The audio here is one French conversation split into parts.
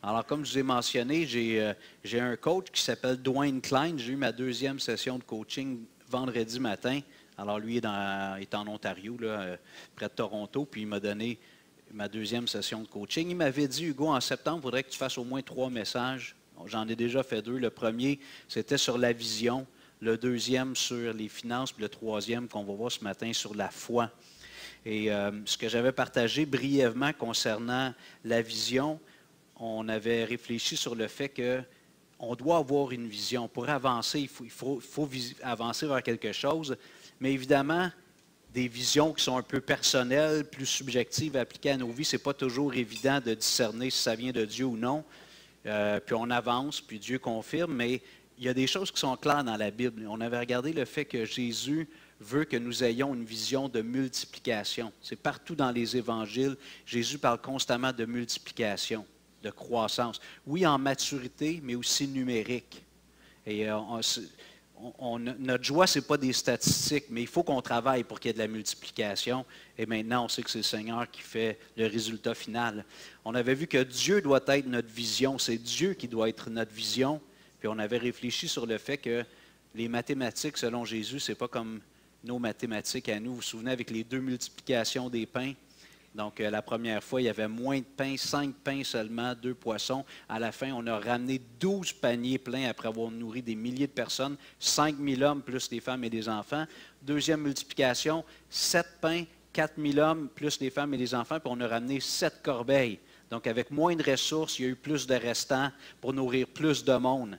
Alors, comme je vous ai mentionné, j'ai un coach qui s'appelle Dwayne Klein. J'ai eu ma deuxième session de coaching vendredi matin. Alors, lui est en Ontario, là, près de Toronto, puis il m'a donné ma deuxième session de coaching. Il m'avait dit, Hugo, en septembre, il faudrait que tu fasses au moins 3 messages. J'en ai déjà fait 2. Le premier, c'était sur la vision. Le deuxième, sur les finances. Puis le troisième, qu'on va voir ce matin, sur la foi. Et ce que j'avais partagé brièvement concernant la vision, on avait réfléchi sur le fait qu'on doit avoir une vision. Pour avancer, il faut avancer vers quelque chose. Mais évidemment, des visions qui sont un peu personnelles, plus subjectives, appliquées à nos vies, ce n'est pas toujours évident de discerner si ça vient de Dieu ou non. Puis on avance, puis Dieu confirme, mais il y a des choses qui sont claires dans la Bible. On avait regardé le fait que Jésus veut que nous ayons une vision de multiplication. C'est partout dans les évangiles. Jésus parle constamment de multiplication, de croissance. Oui, en maturité, mais aussi numérique. Et notre joie, ce n'est pas des statistiques, mais il faut qu'on travaille pour qu'il y ait de la multiplication. Et maintenant, on sait que c'est le Seigneur qui fait le résultat final. On avait vu que Dieu doit être notre vision. C'est Dieu qui doit être notre vision. Puis on avait réfléchi sur le fait que les mathématiques, selon Jésus, ce n'est pas comme nos mathématiques à nous. Vous vous souvenez avec les 2 multiplications des pains? Donc, la première fois, il y avait moins de pain, 5 pains seulement, 2 poissons. À la fin, on a ramené 12 paniers pleins après avoir nourri des milliers de personnes, 5 000 hommes plus les femmes et les enfants. Deuxième multiplication, 7 pains, 4 000 hommes plus les femmes et les enfants, puis on a ramené 7 corbeilles. Donc, avec moins de ressources, il y a eu plus de restants pour nourrir plus de monde.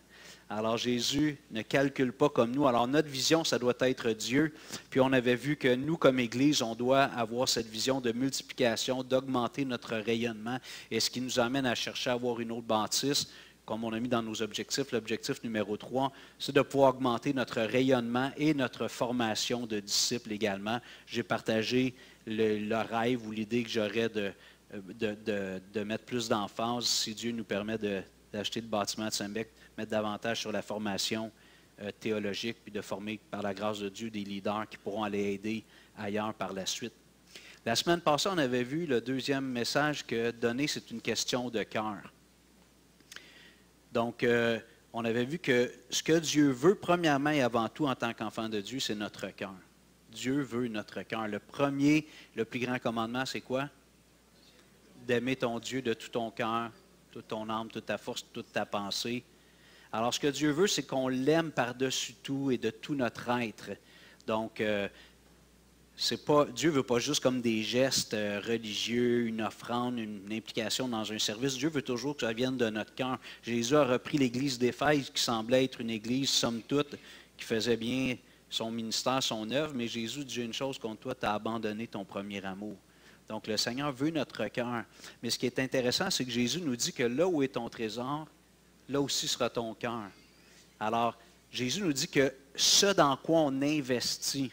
Alors, Jésus ne calcule pas comme nous. Alors, notre vision, ça doit être Dieu. Puis, on avait vu que nous, comme Église, on doit avoir cette vision de multiplication, d'augmenter notre rayonnement. Et ce qui nous amène à chercher à avoir une autre bâtisse, comme on a mis dans nos objectifs, l'objectif numéro 3, c'est de pouvoir augmenter notre rayonnement et notre formation de disciples également. J'ai partagé le rêve ou l'idée que j'aurais de mettre plus d'emphase, si Dieu nous permet d'acheter le bâtiment de Saint-Bec, mettre davantage sur la formation théologique, puis de former, par la grâce de Dieu, des leaders qui pourront aller aider ailleurs par la suite. La semaine passée, on avait vu le deuxième message que donner, c'est une question de cœur. Donc, on avait vu que ce que Dieu veut, premièrement et avant tout, en tant qu'enfant de Dieu, c'est notre cœur. Dieu veut notre cœur. Le premier, le plus grand commandement, c'est quoi? D'aimer ton Dieu de tout ton cœur, toute ton âme, toute ta force, toute ta pensée. Alors, ce que Dieu veut, c'est qu'on l'aime par-dessus tout et de tout notre être. Donc, Dieu ne veut pas juste comme des gestes religieux, une offrande, une implication dans un service. Dieu veut toujours que ça vienne de notre cœur. Jésus a repris l'église d'Éphèse, qui semblait être une église, somme toute, qui faisait bien son ministère, son œuvre, mais Jésus dit une chose contre toi, tu as abandonné ton premier amour. Donc, le Seigneur veut notre cœur. Mais ce qui est intéressant, c'est que Jésus nous dit que là où est ton trésor, là aussi sera ton cœur. Alors, Jésus nous dit que ce dans quoi on investit,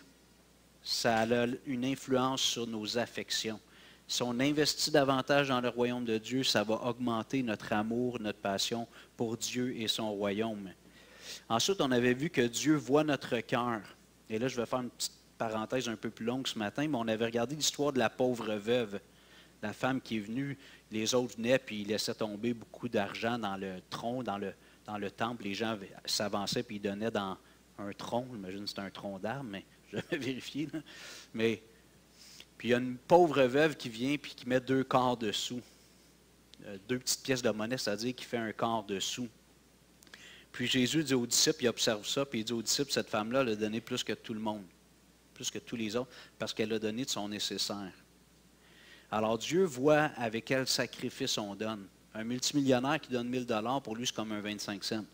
ça a une influence sur nos affections. Si on investit davantage dans le royaume de Dieu, ça va augmenter notre amour, notre passion pour Dieu et son royaume. Ensuite, on avait vu que Dieu voit notre cœur. Et là, je vais faire une petite parenthèse un peu plus longue ce matin, mais on avait regardé l'histoire de la pauvre veuve. La femme qui est venue, les autres venaient puis ils laissaient tomber beaucoup d'argent dans le tronc, dans le temple. Les gens s'avançaient puis ils donnaient dans un tronc. J'imagine que c'était un tronc d'arbre, mais je vais vérifier. Là. Mais, puis il y a une pauvre veuve qui vient puis qui met 2 quarts de sous. 2 petites pièces de monnaie, c'est-à-dire qu'il fait 1 quart de sous. Puis Jésus dit aux disciples, il observe ça, puis il dit aux disciples, cette femme-là, elle a donné plus que tout le monde, plus que tous les autres, parce qu'elle a donné de son nécessaire. Alors Dieu voit avec quel sacrifice on donne. Un multimillionnaire qui donne 1 000 $, pour lui, c'est comme un 25 cents.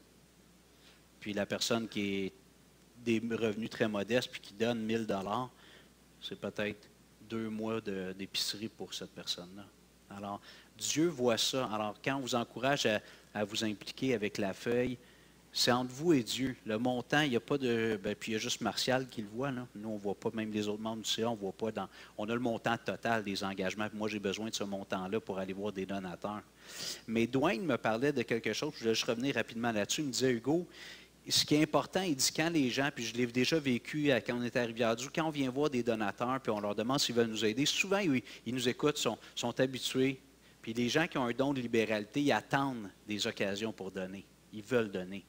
Puis la personne qui est des revenus très modestes puis qui donne 1 000 $, c'est peut-être 2 mois d'épicerie pour cette personne-là. Alors, Dieu voit ça. Alors, quand on vous encourage à vous impliquer avec la feuille, c'est entre vous et Dieu. Le montant, il n'y a pas de... puis il y a juste Martial qui le voit. Là. Nous, on ne voit pas, même les autres membres du CA, on ne voit pas dans... On a le montant total des engagements. Puis moi, j'ai besoin de ce montant-là pour aller voir des donateurs. Mais Dwayne me parlait de quelque chose. Je vais juste revenir rapidement là-dessus. Il me disait, Hugo, ce qui est important, il dit, quand les gens, puis je l'ai déjà vécu quand on était à Rivière-du, quand on vient voir des donateurs, puis on leur demande s'ils veulent nous aider, souvent, ils nous écoutent, sont habitués. Puis les gens qui ont un don de libéralité, ils attendent des occasions pour donner. Ils veulent donner.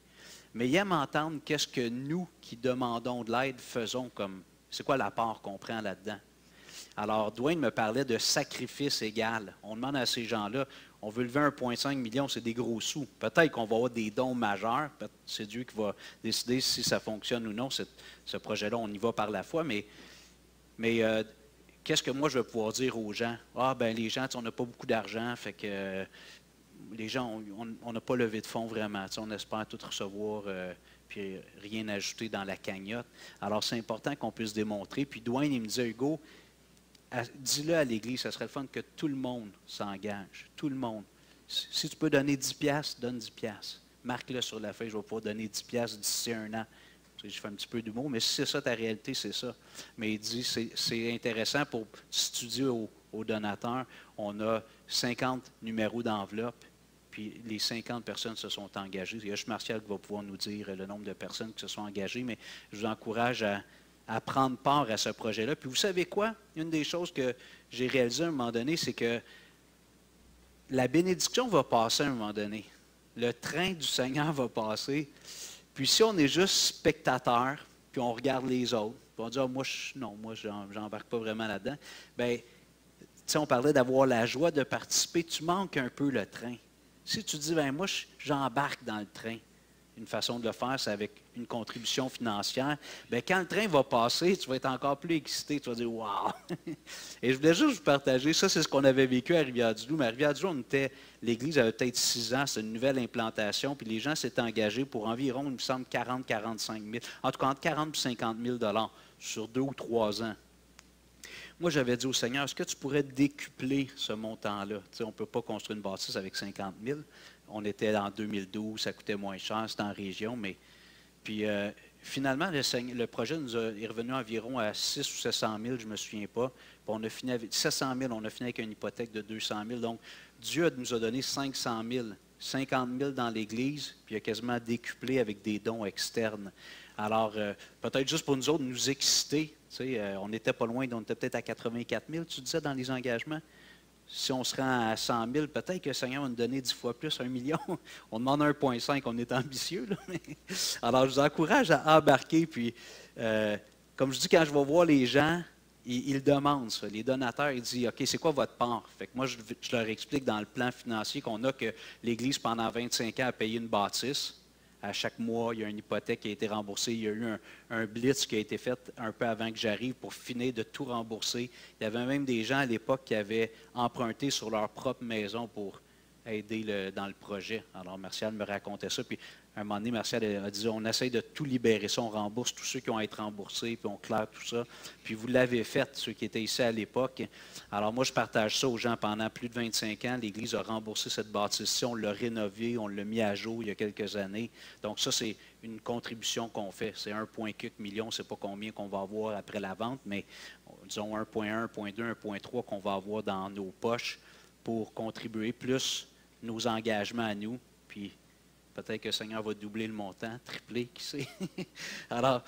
Mais ils aiment entendre qu'est-ce que nous qui demandons de l'aide faisons comme, c'est quoi la part qu'on prend là-dedans. Alors, Dwayne me parlait de sacrifice égal. On demande à ces gens-là, on veut lever 1,5 million, c'est des gros sous. Peut-être qu'on va avoir des dons majeurs. C'est Dieu qui va décider si ça fonctionne ou non. Ce projet-là, on y va par la foi. Mais qu'est-ce que moi, je vais pouvoir dire aux gens? Ah, ben les gens, on n'a pas beaucoup d'argent, fait que les gens, on n'a pas levé de fonds vraiment. On espère tout recevoir, puis rien ajouter dans la cagnotte. Alors, c'est important qu'on puisse démontrer. Puis Dwayne, il me disait, Hugo, dis-le à l'Église, ce serait le fun que tout le monde s'engage. Tout le monde. Si tu peux donner 10 piastres, donne 10 piastres. Marque-le sur la feuille, je vais pouvoir donner 10 piastres d'ici un an. Je fais un petit peu d'humour, mais si c'est ça ta réalité, c'est ça. Mais il dit, c'est intéressant pour studier aux donateurs. On a 50 numéros d'enveloppe, puis les 50 personnes se sont engagées. Il y a juste Martial qui va pouvoir nous dire le nombre de personnes qui se sont engagées, mais je vous encourage à prendre part à ce projet-là. Puis vous savez quoi? Une des choses que j'ai réalisées à un moment donné, c'est que la bénédiction va passer à un moment donné. Le train du Seigneur va passer. Puis si on est juste spectateur, puis on regarde les autres, puis on dit, moi, j'embarque pas vraiment là-dedans, bien, tu sais, on parlait d'avoir la joie de participer, tu manques un peu le train. Si tu dis, bien, moi, j'embarque dans le train, une façon de le faire, c'est avec une contribution financière. Bien, quand le train va passer, tu vas être encore plus excité. Tu vas dire « Wow! » Et je voulais juste vous partager, ça, c'est ce qu'on avait vécu à Rivière-du-Loup. Mais à Rivière-du-Loup, l'église avait peut-être 6 ans, c'est une nouvelle implantation, puis les gens s'étaient engagés pour environ, il me semble, 40-45 000, en tout cas entre 40 et 50 000 sur 2 ou 3 ans. Moi, j'avais dit au Seigneur, est-ce que tu pourrais décupler ce montant-là? Tu sais, on ne peut pas construire une bâtisse avec 50 000. On était en 2012, ça coûtait moins cher, c'était en région. Mais puis finalement, le projet est revenu environ à 600 ou 700 000, je ne me souviens pas. Puis on a fini avec 700 000, on a fini avec une hypothèque de 200 000. Donc, Dieu nous a donné 500 000, 50 000 dans l'Église, puis il a quasiment décuplé avec des dons externes. Alors, peut-être juste pour nous autres, nous exciter. On n'était pas loin, on était peut-être à 84 000, tu disais, dans les engagements. Si on se rend à 100 000, peut-être que le Seigneur va nous donner 10 fois plus, 1 million. On demande 1,5, on est ambitieux. Là. Alors, je vous encourage à embarquer. Puis, comme je dis, quand je vais voir les gens, ils demandent ça. Les donateurs, ils disent, OK, c'est quoi votre part? Fait que moi, je leur explique dans le plan financier qu'on a que l'Église, pendant 25 ans, a payé une bâtisse. À chaque mois, il y a une hypothèque qui a été remboursée. Il y a eu un blitz qui a été fait un peu avant que j'arrive pour finir de tout rembourser. Il y avait même des gens à l'époque qui avaient emprunté sur leur propre maison pour aider dans le projet. Alors, Martial me racontait ça. Puis, à un moment donné, Martial a dit, on essaye de tout libérer ça. On rembourse tous ceux qui ont à être remboursés, puis on claire tout ça. Puis, vous l'avez fait, ceux qui étaient ici à l'époque. Alors, moi, je partage ça aux gens pendant plus de 25 ans. L'Église a remboursé cette bâtisse-ci. On l'a rénovée, on l'a mis à jour il y a quelques années. Donc, ça, c'est une contribution qu'on fait. C'est 1,4 million. Je ne sais pas combien qu'on va avoir après la vente, mais disons 1,1, 1,2, 1,3 qu'on va avoir dans nos poches pour contribuer, plus nos engagements à nous. Puis, peut-être que le Seigneur va doubler le montant, tripler, qui sait. Alors,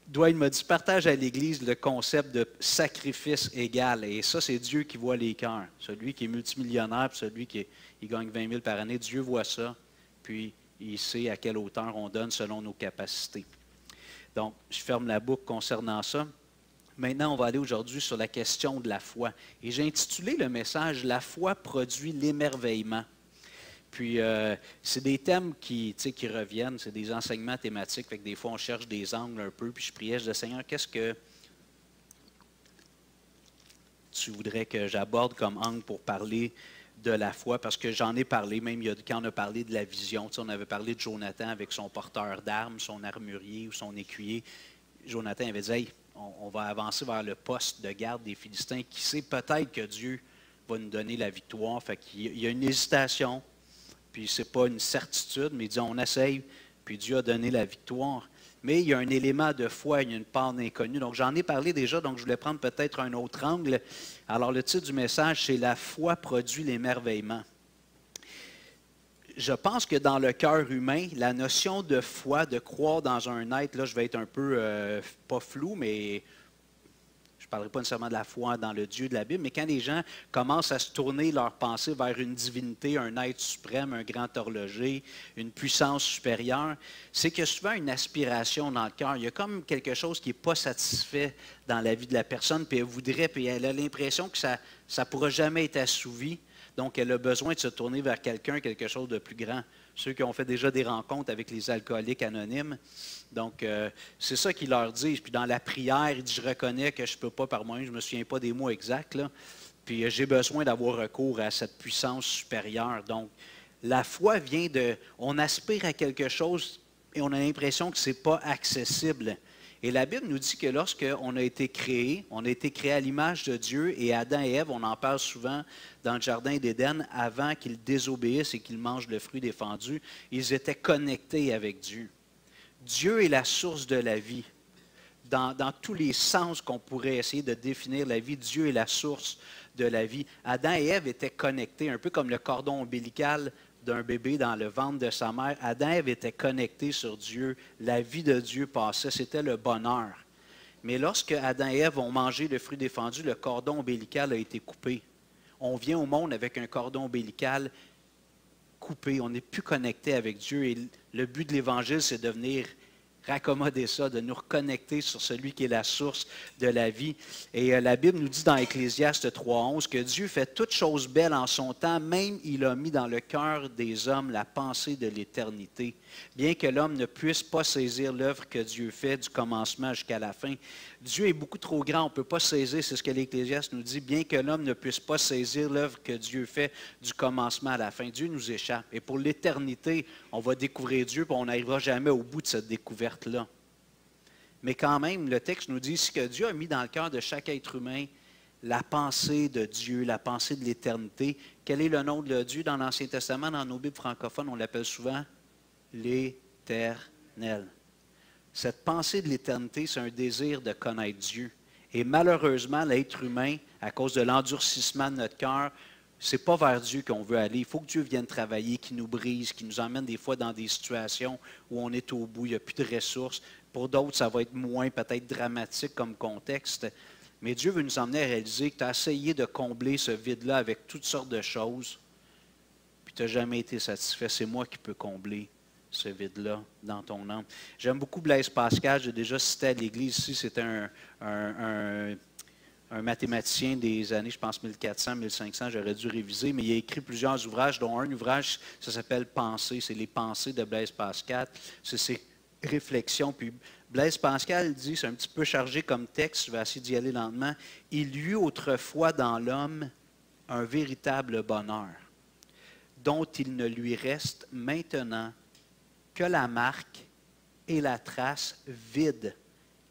Dwayne m'a dit, partage à l'Église le concept de sacrifice égal. Et ça, c'est Dieu qui voit les cœurs. Celui qui est multimillionnaire, puis celui qui gagne 20 000 par année, Dieu voit ça, puis il sait à quelle hauteur on donne selon nos capacités. Donc, je ferme la boucle concernant ça. Maintenant, on va aller aujourd'hui sur la question de la foi. Et j'ai intitulé le message « La foi produit l'émerveillement ». Puis, c'est des thèmes qui reviennent, c'est des enseignements thématiques. Fait que des fois, on cherche des angles un peu. Puis, je priais, je disais, Seigneur, qu'est-ce que tu voudrais que j'aborde comme angle pour parler de la foi? Parce que j'en ai parlé, même quand on a parlé de la vision. On avait parlé de Jonathan avec son porteur d'armes, son armurier ou son écuyer. Jonathan avait dit, hey, on va avancer vers le poste de garde des Philistins. Qui sait, peut-être que Dieu va nous donner la victoire. Fait qu'il y a une hésitation. Puis ce n'est pas une certitude, mais il dit on essaye, puis Dieu a donné la victoire. Mais il y a un élément de foi, il y a une part d'inconnu. Donc j'en ai parlé déjà, donc je voulais prendre peut-être un autre angle. Alors le titre du message, c'est « La foi produit l'émerveillement ». Je pense que dans le cœur humain, la notion de foi, de croire dans un être, là je vais être un peu, pas flou, mais je ne parlerai pas nécessairement de la foi dans le Dieu de la Bible, mais quand les gens commencent à se tourner leur pensée vers une divinité, un être suprême, un grand horloger, une puissance supérieure, c'est qu'il y a souvent une aspiration dans le cœur. Il y a comme quelque chose qui n'est pas satisfait dans la vie de la personne, puis elle voudrait, puis elle a l'impression que ça ne pourra jamais être assouvi. Donc, elle a besoin de se tourner vers quelqu'un, quelque chose de plus grand. Ceux qui ont fait déjà des rencontres avec les alcooliques anonymes. Donc, c'est ça qu'ils leur disent. Puis dans la prière, ils disent, je reconnais que je ne peux pas par moi-même, je ne me souviens pas des mots exacts, là. Puis j'ai besoin d'avoir recours à cette puissance supérieure. Donc, la foi vient de... On aspire à quelque chose et on a l'impression que ce n'est pas accessible. Et la Bible nous dit que lorsqu'on a été créé à l'image de Dieu, et Adam et Ève, on en parle souvent dans le jardin d'Éden, avant qu'ils désobéissent et qu'ils mangent le fruit défendu, ils étaient connectés avec Dieu. Dieu est la source de la vie. Dans tous les sens qu'on pourrait essayer de définir la vie, Dieu est la source de la vie. Adam et Ève étaient connectés, un peu comme le cordon ombilical d'un bébé dans le ventre de sa mère. Adam et Ève étaient connectés sur Dieu. La vie de Dieu passait, c'était le bonheur. Mais lorsque Adam et Ève ont mangé le fruit défendu, le cordon ombilical a été coupé. On vient au monde avec un cordon ombilical coupé. On n'est plus connecté avec Dieu. Et le but de l'Évangile, c'est de venir raccommoder ça, de nous reconnecter sur celui qui est la source de la vie. Et la Bible nous dit dans Ecclésiaste 3,11 que Dieu fait toutes choses belles en son temps, même il a mis dans le cœur des hommes la pensée de l'éternité. Bien que l'homme ne puisse pas saisir l'œuvre que Dieu fait du commencement jusqu'à la fin, Dieu est beaucoup trop grand, on ne peut pas saisir, c'est ce que l'Ecclésiaste nous dit, bien que l'homme ne puisse pas saisir l'œuvre que Dieu fait du commencement à la fin. Dieu nous échappe. Et pour l'éternité, on va découvrir Dieu, puis on n'arrivera jamais au bout de cette découverte-là. Mais quand même, le texte nous dit que Dieu a mis dans le cœur de chaque être humain la pensée de Dieu, la pensée de l'éternité. Quel est le nom de Dieu dans l'Ancien Testament? Dans nos Bibles francophones, on l'appelle souvent l'Éternel. Cette pensée de l'éternité, c'est un désir de connaître Dieu. Et malheureusement, l'être humain, à cause de l'endurcissement de notre cœur, ce n'est pas vers Dieu qu'on veut aller. Il faut que Dieu vienne travailler, qu'il nous brise, qu'il nous emmène des fois dans des situations où on est au bout, il n'y a plus de ressources. Pour d'autres, ça va être moins peut-être dramatique comme contexte. Mais Dieu veut nous emmener à réaliser que tu as essayé de combler ce vide-là avec toutes sortes de choses, puis tu n'as jamais été satisfait. C'est moi qui peux combler ce vide-là dans ton âme. J'aime beaucoup Blaise Pascal, j'ai déjà cité à l'Église ici, c'était un mathématicien des années, je pense, 1400, 1500, j'aurais dû réviser, mais il a écrit plusieurs ouvrages, dont un ouvrage, ça s'appelle Pensées, c'est les pensées de Blaise Pascal, c'est ses réflexions. Puis Blaise Pascal dit, c'est un petit peu chargé comme texte, je vais essayer d'y aller lentement, il y eut autrefois dans l'homme un véritable bonheur, dont il ne lui reste maintenant que la marque et la trace vide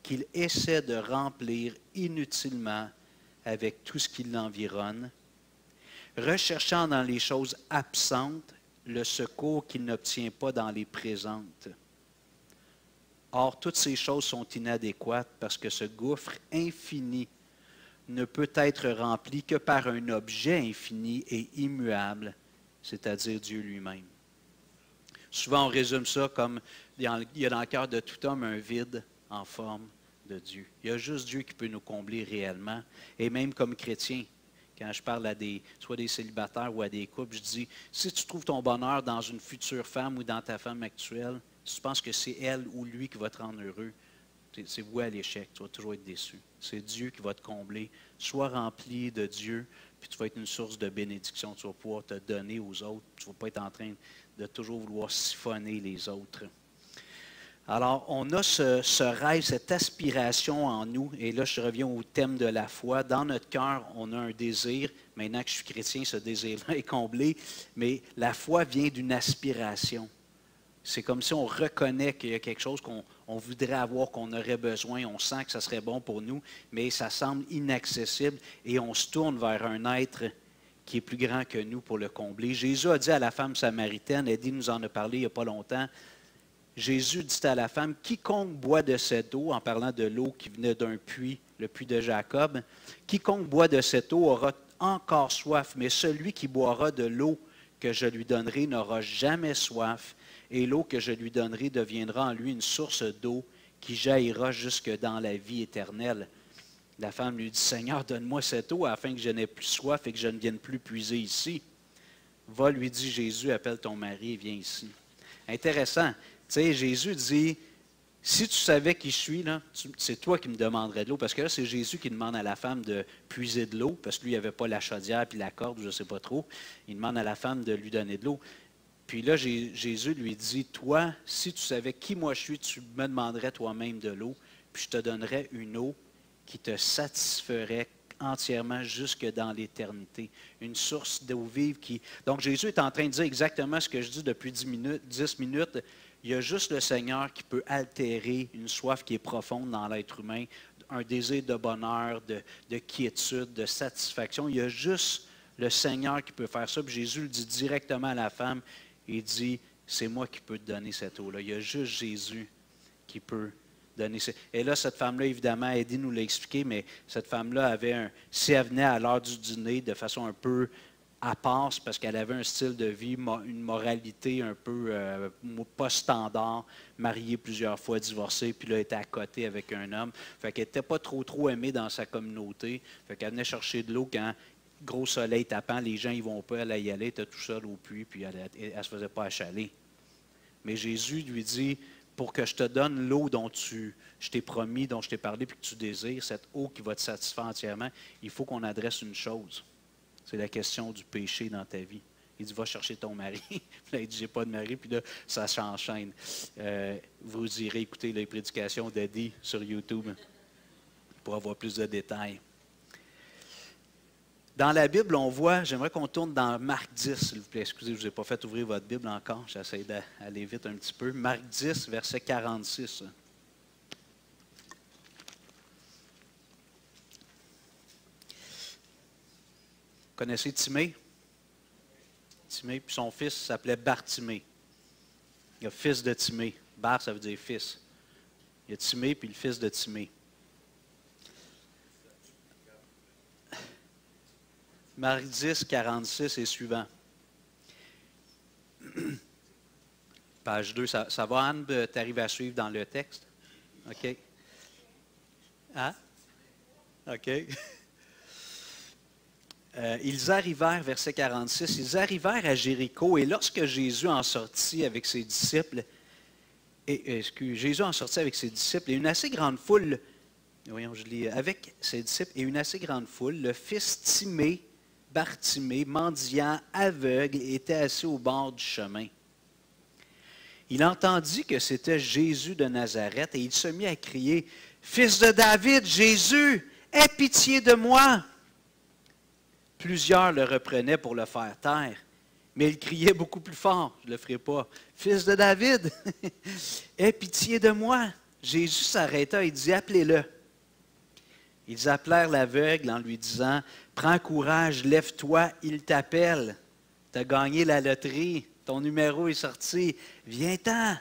qu'il essaie de remplir inutilement avec tout ce qui l'environne, recherchant dans les choses absentes le secours qu'il n'obtient pas dans les présentes. Or, toutes ces choses sont inadéquates parce que ce gouffre infini ne peut être rempli que par un objet infini et immuable, c'est-à-dire Dieu lui-même. Souvent, on résume ça comme il y a dans le cœur de tout homme un vide en forme de Dieu. Il y a juste Dieu qui peut nous combler réellement. Et même comme chrétien, quand je parle à soit des célibataires ou à des couples, je dis, si tu trouves ton bonheur dans une future femme ou dans ta femme actuelle, si tu penses que c'est elle ou lui qui va te rendre heureux, c'est voué à l'échec, tu vas toujours être déçu. C'est Dieu qui va te combler. Sois rempli de Dieu, puis tu vas être une source de bénédiction. Tu vas pouvoir te donner aux autres. Tu ne vas pas être en train de toujours vouloir siphonner les autres. Alors, on a ce rêve, cette aspiration en nous, et là, je reviens au thème de la foi. Dans notre cœur, on a un désir. Maintenant que je suis chrétien, ce désir-là est comblé, mais la foi vient d'une aspiration. C'est comme si on reconnaît qu'il y a quelque chose qu'on voudrait avoir, qu'on aurait besoin, on sent que ça serait bon pour nous, mais ça semble inaccessible, et on se tourne vers un être qui est plus grand que nous pour le combler. Jésus a dit à la femme samaritaine, Eddie nous en a parlé il n'y a pas longtemps, Jésus dit à la femme, quiconque boit de cette eau, en parlant de l'eau qui venait d'un puits, le puits de Jacob, quiconque boit de cette eau aura encore soif, mais celui qui boira de l'eau que je lui donnerai n'aura jamais soif, et l'eau que je lui donnerai deviendra en lui une source d'eau qui jaillira jusque dans la vie éternelle. La femme lui dit, Seigneur, donne-moi cette eau afin que je n'aie plus soif et que je ne vienne plus puiser ici. Va, lui dit Jésus, appelle ton mari et viens ici. Intéressant. Tu sais, Jésus dit, si tu savais qui je suis, là, c'est toi qui me demanderais de l'eau. Parce que là, c'est Jésus qui demande à la femme de puiser de l'eau, parce que lui, il n'avait pas la chaudière puis la corde, je ne sais pas trop. Il demande à la femme de lui donner de l'eau. Puis là, Jésus lui dit, toi, si tu savais qui moi je suis, tu me demanderais toi-même de l'eau, puis je te donnerais une eau qui te satisferait entièrement jusque dans l'éternité. Une source d'eau vive qui... Donc Jésus est en train de dire exactement ce que je dis depuis 10 minutes. Il y a juste le Seigneur qui peut altérer une soif qui est profonde dans l'être humain, un désir de bonheur, de quiétude, de satisfaction. Il y a juste le Seigneur qui peut faire ça. Puis Jésus le dit directement à la femme. Il dit, c'est moi qui peux te donner cette eau-là. Il y a juste Jésus qui peut donner. Et là, cette femme-là, évidemment, Eddie nous l'a expliqué, mais cette femme-là avait si elle venait à l'heure du dîner de façon un peu à part, parce qu'elle avait un style de vie, une moralité un peu pas standard, mariée plusieurs fois, divorcée, puis là, elle était à côté avec un homme. Fait qu'elle n'était pas trop aimée dans sa communauté. Fait qu'elle venait chercher de l'eau quand gros soleil tapant, les gens ils vont pas, elle y aller, elle était tout seul au puits, puis elle ne se faisait pas achaler. Mais Jésus lui dit, pour que je te donne l'eau dont je t'ai promis, dont je t'ai parlé, puis que tu désires, cette eau qui va te satisfaire entièrement, il faut qu'on adresse une chose. C'est la question du péché dans ta vie. Il dit, va chercher ton mari. Puis là, il dit, j'ai pas de mari. Puis là, ça s'enchaîne. Vous irez écouter les prédications d'Eddie sur YouTube pour avoir plus de détails. Dans la Bible, on voit, j'aimerais qu'on tourne dans Marc 10, s'il vous plaît. Excusez, je ne vous ai pas fait ouvrir votre Bible encore. J'essaie d'aller vite un petit peu. Marc 10, verset 46. Vous connaissez Timée? Timée, puis son fils s'appelait Bartimée. Il y a fils de Timée. Bar, ça veut dire fils. Il y a Timée, puis le fils de Timée. Marc 10, 46 et suivant. Page 2. Ça va, Anne? Tu arrives à suivre dans le texte? OK. Hein? OK. Ils arrivèrent, verset 46, ils arrivèrent à Jéricho, et lorsque Jésus en sortit avec ses disciples, et une assez grande foule, voyons, je lis, avec ses disciples et une assez grande foule, le fils Timée, Bartimée, mendiant, aveugle, était assis au bord du chemin. Il entendit que c'était Jésus de Nazareth, et il se mit à crier, « Fils de David, Jésus, aie pitié de moi! » Plusieurs le reprenaient pour le faire taire, mais il criait beaucoup plus fort. Je ne le ferai pas. « Fils de David, aie pitié de moi! » Jésus s'arrêta et dit, « Appelez-le. » Ils appelèrent l'aveugle en lui disant, « Prends courage, lève-toi, il t'appelle. Tu as gagné la loterie, ton numéro est sorti, viens-t'en. »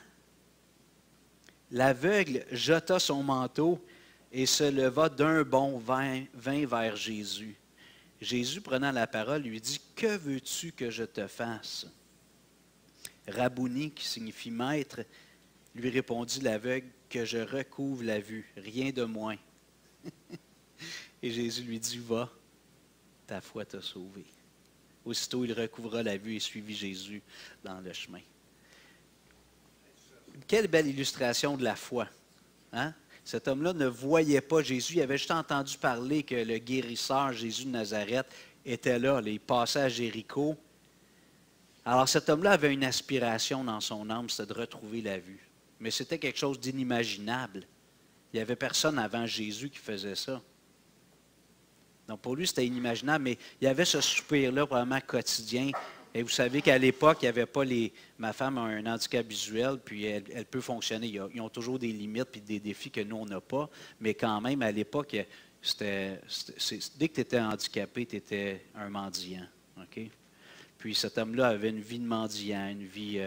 L'aveugle jeta son manteau et se leva d'un bond vint vers Jésus. Jésus, prenant la parole, lui dit, « Que veux-tu que je te fasse? » Rabouni, qui signifie maître, lui répondit l'aveugle, « Que je recouvre la vue, rien de moins. » Et Jésus lui dit, « Va, ta foi t'a sauvé. » Aussitôt, il recouvra la vue et suivit Jésus dans le chemin. Quelle belle illustration de la foi. Hein? Cet homme-là ne voyait pas Jésus. Il avait juste entendu parler que le guérisseur Jésus de Nazareth était là. Il passait à Jéricho. Alors cet homme-là avait une aspiration dans son âme, c'était de retrouver la vue. Mais c'était quelque chose d'inimaginable. Il n'y avait personne avant Jésus qui faisait ça. Donc pour lui, c'était inimaginable, mais il y avait ce soupir-là vraiment quotidien. Et vous savez qu'à l'époque, il n'y avait pas ma femme a un handicap visuel, puis elle peut fonctionner. Ils ont toujours des limites et des défis que nous, on n'a pas. Mais quand même, à l'époque, dès que tu étais handicapé, tu étais un mendiant. Okay? Puis cet homme-là avait une vie de mendiant, une vie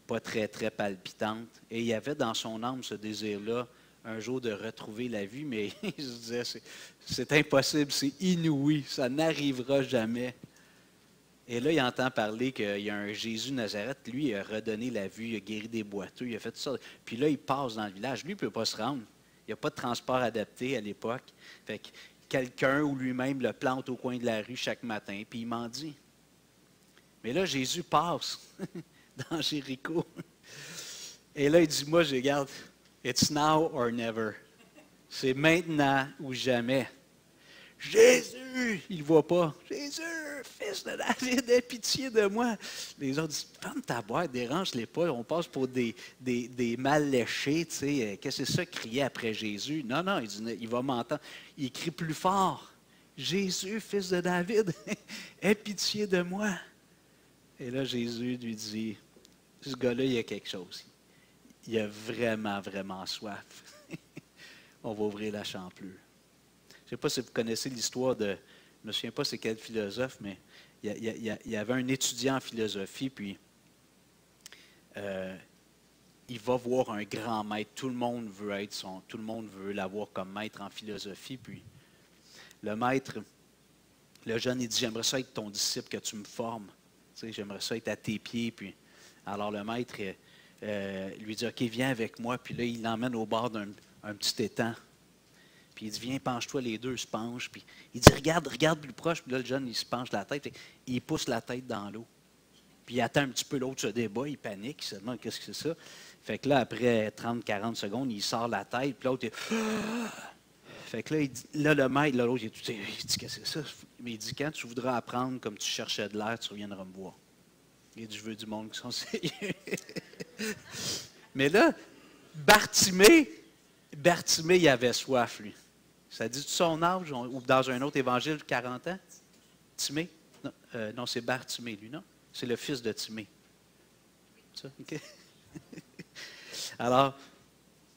pas très, très palpitante. Et il y avait dans son âme ce désir-là, un jour de retrouver la vie, mais il se disait, c'est impossible, c'est inouï, ça n'arrivera jamais. Et là, il entend parler qu'il y a un Jésus de Nazareth, lui, il a redonné la vue, il a guéri des boiteux, il a fait tout ça. Puis là, il passe dans le village. Lui, il ne peut pas se rendre. Il n'y a pas de transport adapté à l'époque. Fait que quelqu'un ou lui-même le plante au coin de la rue chaque matin, puis il mendie. Mais là, Jésus passe dans Jéricho. Et là, il dit, moi, je regarde, it's now or never. C'est maintenant ou jamais. Jésus, il ne voit pas. Jésus, fils de David, aie pitié de moi. Les autres disent, ferme ta boîte, dérange-les pas. On passe pour des mal léchés. Tu sais. Qu'est-ce que c'est ça, crier après Jésus? Non, non, il dit, il va m'entendre. Il crie plus fort. Jésus, fils de David, aie pitié de moi. Et là, Jésus lui dit, ce gars-là, il y a quelque chose. Il a vraiment, vraiment soif. On va ouvrir la champlure. Je ne sais pas si vous connaissez l'histoire de, je ne me souviens pas c'est quel philosophe, mais il y avait un étudiant en philosophie, puis il va voir un grand maître. Tout le monde veut l'avoir comme maître en philosophie, puis le maître, le jeune, il dit, j'aimerais ça être ton disciple, que tu me formes. Tu sais, j'aimerais ça être à tes pieds. Puis, alors le maître lui dit, OK, viens avec moi. Puis là, il l'emmène au bord d'un petit étang. Puis il dit, viens, penche-toi, les deux se penchent. Puis il dit, regarde plus proche. Puis là, le jeune, il se penche la tête. Il pousse la tête dans l'eau. Puis il attend un petit peu, l'autre se débat, il panique, il se demande qu'est-ce que c'est ça. Fait que là, après 30-40 secondes, il sort la tête. Puis l'autre, fait que là, là le maître, là, l'autre, il dit, qu'est-ce que c'est ça? Mais il dit, quand tu voudras apprendre comme tu cherchais de l'air, tu reviendras me voir. Il dit, je veux du monde qui sont sérieux. Mais là, Bartimée, il avait soif, lui. Ça dit de son âge, ou dans un autre évangile, 40 ans? Timée? Non, c'est Bartimée, lui, non? C'est le fils de Timée. Ça, OK? Alors,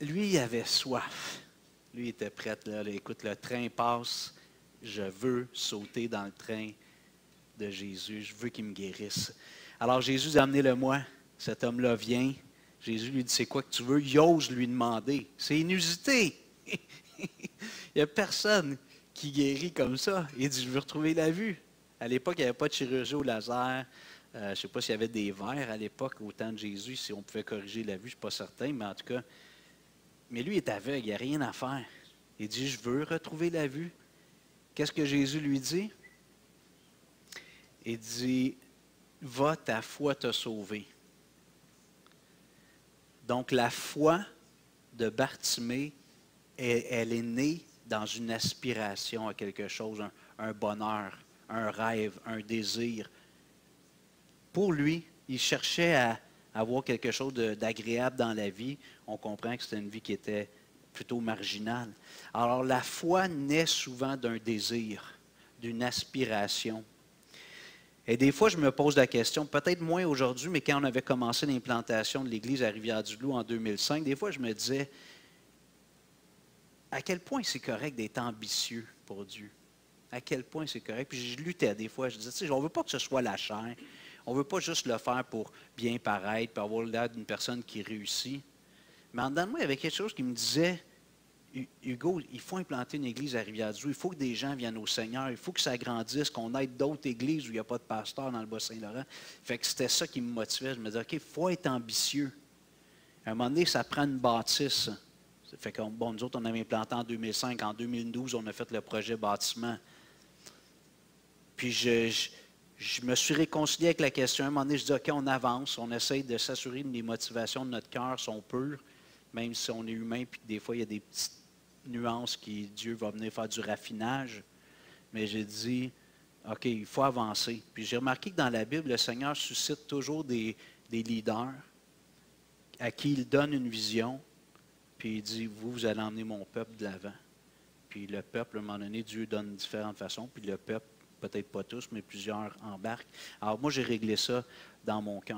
lui, il avait soif. Lui, il était prêt, là. Écoute, le train passe. Je veux sauter dans le train de Jésus. Je veux qu'il me guérisse. Alors, Jésus dit, amenez-le-moi. Cet homme-là vient. Jésus lui dit, c'est quoi que tu veux? Il ose lui demander. C'est inusité. Il n'y a personne qui guérit comme ça. Il dit, je veux retrouver la vue. À l'époque, il n'y avait pas de chirurgie au laser. Je ne sais pas s'il y avait des verres à l'époque, au temps de Jésus, si on pouvait corriger la vue, je ne suis pas certain, mais en tout cas. Mais lui est aveugle, il n'y a rien à faire. Il dit, je veux retrouver la vue. Qu'est-ce que Jésus lui dit? Il dit, va, ta foi t'a sauvé. Donc la foi de Bartimée, elle est née dans une aspiration à quelque chose, un bonheur, un rêve, un désir. Pour lui, il cherchait à avoir quelque chose d'agréable dans la vie. On comprend que c'était une vie qui était plutôt marginale. Alors la foi naît souvent d'un désir, d'une aspiration. Et des fois, je me pose la question, peut-être moins aujourd'hui, mais quand on avait commencé l'implantation de l'Église à Rivière-du-Loup en 2005, des fois, je me disais, à quel point c'est correct d'être ambitieux pour Dieu? À quel point c'est correct? Puis je luttais des fois, je disais, tu sais, on ne veut pas que ce soit la chair. On ne veut pas juste le faire pour bien paraître, pour avoir l'air d'une personne qui réussit. Mais en dedans de moi, il y avait quelque chose qui me disait, Hugo, il faut implanter une église à Rivière-du-Loup, il faut que des gens viennent au Seigneur, il faut que ça grandisse, qu'on aide d'autres églises où il n'y a pas de pasteur dans le Bas-Saint-Laurent. Fait que c'était ça qui me motivait. Je me disais, OK, il faut être ambitieux. À un moment donné, ça prend une bâtisse. Ça fait que, bon, nous autres, on avait implanté en 2005. En 2012, on a fait le projet bâtiment. Puis je me suis réconcilié avec la question. À un moment donné, je dis, OK, on avance, on essaye de s'assurer que les motivations de notre cœur sont pures, même si on est humain, puis des fois, il y a des petites nuances qui Dieu va venir faire du raffinage. Mais j'ai dit, OK, il faut avancer. Puis j'ai remarqué que dans la Bible, le Seigneur suscite toujours des leaders à qui il donne une vision, puis il dit, vous allez emmener mon peuple de l'avant. Puis le peuple, à un moment donné, Dieu donne différentes façons, puis le peuple, peut-être pas tous, mais plusieurs embarquent. Alors moi, j'ai réglé ça dans mon cœur.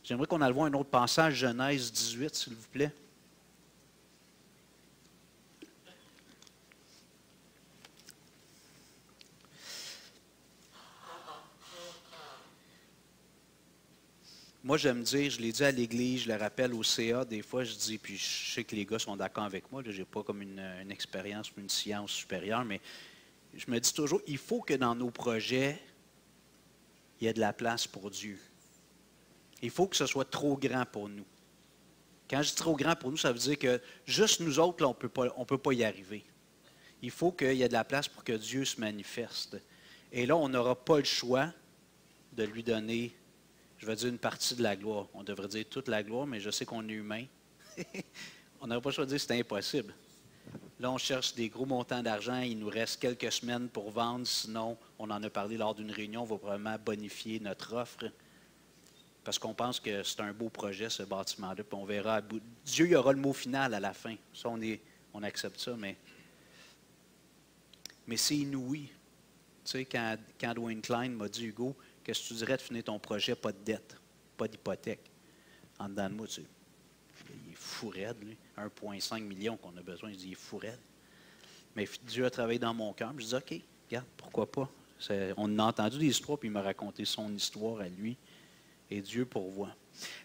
J'aimerais qu'on aille voir un autre passage, Genèse 18, s'il vous plaît. Moi, j'aime dire, je l'ai dit à l'Église, je le rappelle au CA, des fois, je dis, puis je sais que les gars sont d'accord avec moi, je n'ai pas comme une expérience ou une science supérieure, mais je me dis toujours, il faut que dans nos projets, il y ait de la place pour Dieu. Il faut que ce soit trop grand pour nous. Quand je dis trop grand pour nous, ça veut dire que juste nous autres, là, on peut pas y arriver. Il faut qu'il y ait de la place pour que Dieu se manifeste. Et là, on n'aura pas le choix de lui donner, je vais dire, une partie de la gloire. On devrait dire toute la gloire, mais je sais qu'on est humain. On n'aurait pas le choix de dire que c'est impossible. Là, on cherche des gros montants d'argent. Il nous reste quelques semaines pour vendre. Sinon, on en a parlé lors d'une réunion, on va probablement bonifier notre offre. Parce qu'on pense que c'est un beau projet, ce bâtiment-là. Puis on verra à bout. Dieu, il y aura le mot final à la fin. Ça, on accepte ça, mais c'est inouï. Tu sais, quand Dwayne Klein m'a dit, Hugo, qu'est-ce que tu dirais de finir ton projet, pas de dette, pas d'hypothèque? En dedans de moi, tu sais, il est fou raide, lui. 1,5 million qu'on a besoin, il dit, il est fou raide. Mais Dieu a travaillé dans mon cœur. Je dis, OK, regarde, pourquoi pas? On a entendu des histoires, puis il m'a raconté son histoire à lui. Et Dieu pourvoit.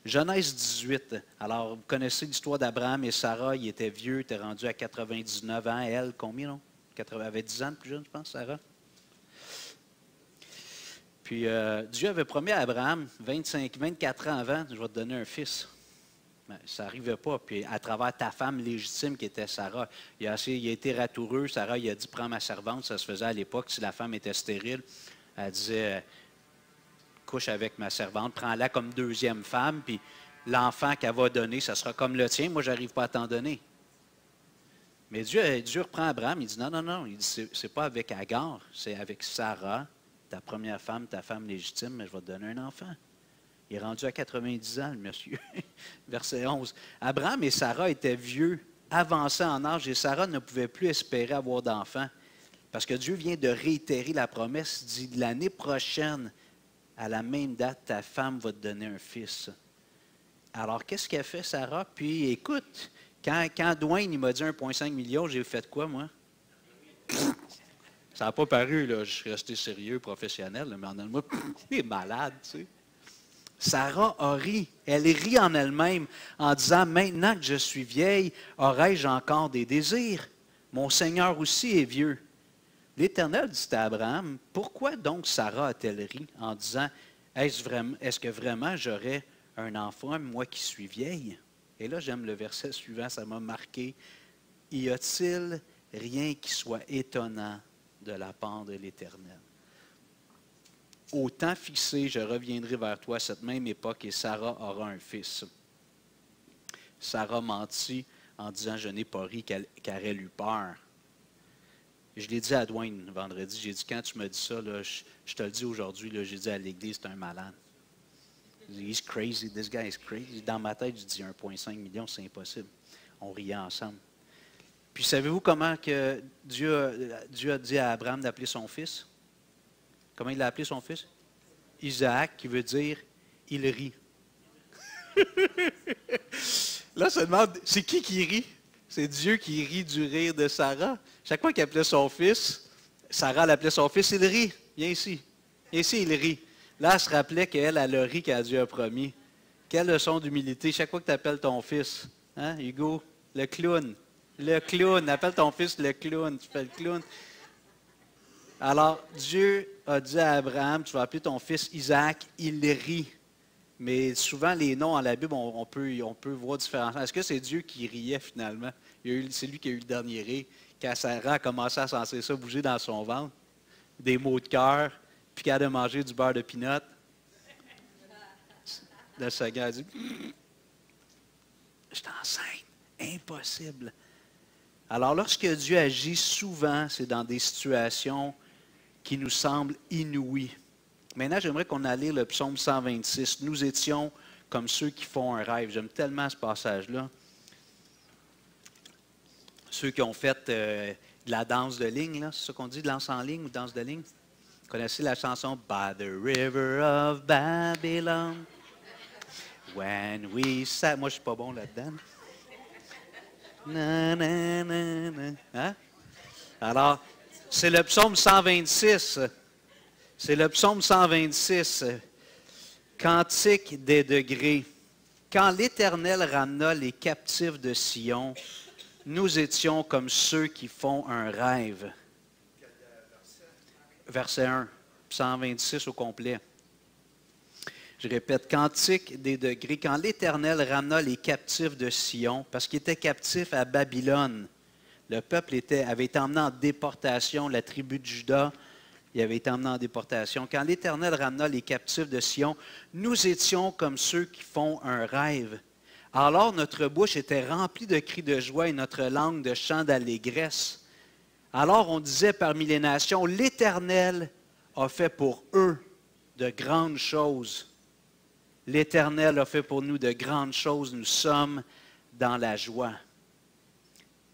Genèse 18. Alors, vous connaissez l'histoire d'Abraham et Sarah. Il était vieux, il était rendu à 99 ans. Elle, combien, non? Elle avait 10 ans de plus jeune, je pense, Sarah. Puis, Dieu avait promis à Abraham, 24 ans avant, je vais te donner un fils. Mais ça n'arrivait pas. Puis, à travers ta femme légitime qui était Sarah, il a été ratoureux. Sarah, il a dit, prends ma servante. Ça se faisait à l'époque. Si la femme était stérile, elle disait, couche avec ma servante, prends-la comme deuxième femme, puis l'enfant qu'elle va donner, ça sera comme le tien. Moi, je n'arrive pas à t'en donner. Mais Dieu reprend Abraham, il dit non. Il dit, c'est pas avec Agar, c'est avec Sarah, ta première femme, ta femme légitime, mais je vais te donner un enfant. Il est rendu à 90 ans, le monsieur. Verset 11. Abraham et Sarah étaient vieux, avancés en âge, et Sarah ne pouvait plus espérer avoir d'enfant. Parce que Dieu vient de réitérer la promesse, il dit, l'année prochaine, à la même date, ta femme va te donner un fils. Alors, qu'est-ce qu'a fait Sarah? Puis, écoute, quand Dwayne m'a dit 1,5 million, j'ai fait quoi, moi? Ça n'a pas paru, là. Je suis resté sérieux, professionnel, là, mais en elle-même, il est malade, tu sais. Sarah a ri. Elle rit en elle-même en disant, maintenant que je suis vieille, aurai-je encore des désirs? Mon Seigneur aussi est vieux. L'Éternel dit à Abraham, pourquoi donc Sarah a-t-elle ri en disant, est-ce que vraiment j'aurai un enfant, moi qui suis vieille? Et là, j'aime le verset suivant, ça m'a marqué. Y a-t-il rien qui soit étonnant de la part de l'Éternel? Au temps fixé, je reviendrai vers toi à cette même époque et Sarah aura un fils. Sarah mentit en disant, je n'ai pas ri car elle eut peur. Je l'ai dit à Dwayne vendredi, j'ai dit, quand tu me dis ça, là, je te le dis aujourd'hui, j'ai dit à l'Église, c'est un malade. He's crazy, this guy is crazy. Dans ma tête, je dis 1,5 million, c'est impossible. On riait ensemble. Puis savez-vous comment que Dieu a dit à Abraham d'appeler son fils? Comment il a appelé son fils? Isaac, qui veut dire, il rit. Là, ça demande, c'est qui rit? C'est Dieu qui rit du rire de Sarah. Chaque fois qu'il appelait son fils, Sarah l'appelait son fils, il rit. Viens ici. Viens ici, il rit. Là, elle se rappelait qu'elle a le rit qu'à Dieu a promis. Quelle leçon d'humilité. Chaque fois que tu appelles ton fils, hein, Hugo, le clown. Le clown. Appelle ton fils le clown. Tu fais le clown. Alors, Dieu a dit à Abraham, tu vas appeler ton fils Isaac, il rit. Mais souvent, les noms en la Bible, on peut voir différemment. Est-ce que c'est Dieu qui riait finalement? C'est lui qui a eu le dernier rire. Quand Sarah a commencé à sentir ça bouger dans son ventre, des maux de cœur, puis qu'elle a mangé du beurre de pinot. Le Seigneur a dit, je suis enceinte. Impossible. Alors, lorsque Dieu agit, souvent, c'est dans des situations qui nous semblent inouïes. Maintenant, j'aimerais qu'on aille lire le psaume 126. Nous étions comme ceux qui font un rêve. J'aime tellement ce passage-là. Ceux qui ont fait de la danse de ligne, là, c'est ça qu'on dit, danse en ligne ou danse de ligne? Vous connaissez la chanson « By the river of Babylon ». When we sat... Moi, je ne suis pas bon là-dedans. Na, na, na, na. Hein? Alors, c'est le psaume 126. C'est le psaume 126. Cantique des degrés. Quand l'Éternel ramena les captifs de Sion, nous étions comme ceux qui font un rêve. Verset 1, 126 au complet. Je répète, Cantique des degrés, quand l'Éternel ramena les captifs de Sion, parce qu'ils étaient captifs à Babylone. Le peuple avait été emmené en déportation, la tribu de Juda, il avait été emmené en déportation. Quand l'Éternel ramena les captifs de Sion, nous étions comme ceux qui font un rêve. Alors notre bouche était remplie de cris de joie et notre langue de chants d'allégresse. Alors on disait parmi les nations, l'Éternel a fait pour eux de grandes choses. L'Éternel a fait pour nous de grandes choses, nous sommes dans la joie.